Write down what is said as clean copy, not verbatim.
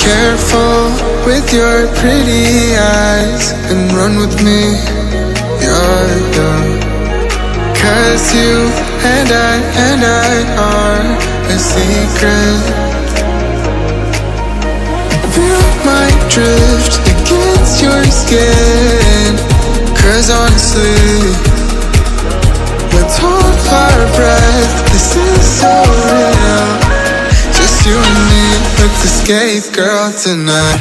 Careful with your pretty eyes and run with me, yeah. Cause you and I are a secret. Feel my drift against your skin. Cause honestly, let's hold our breath, this is so real. Just you and me, let's escape, girl, tonight.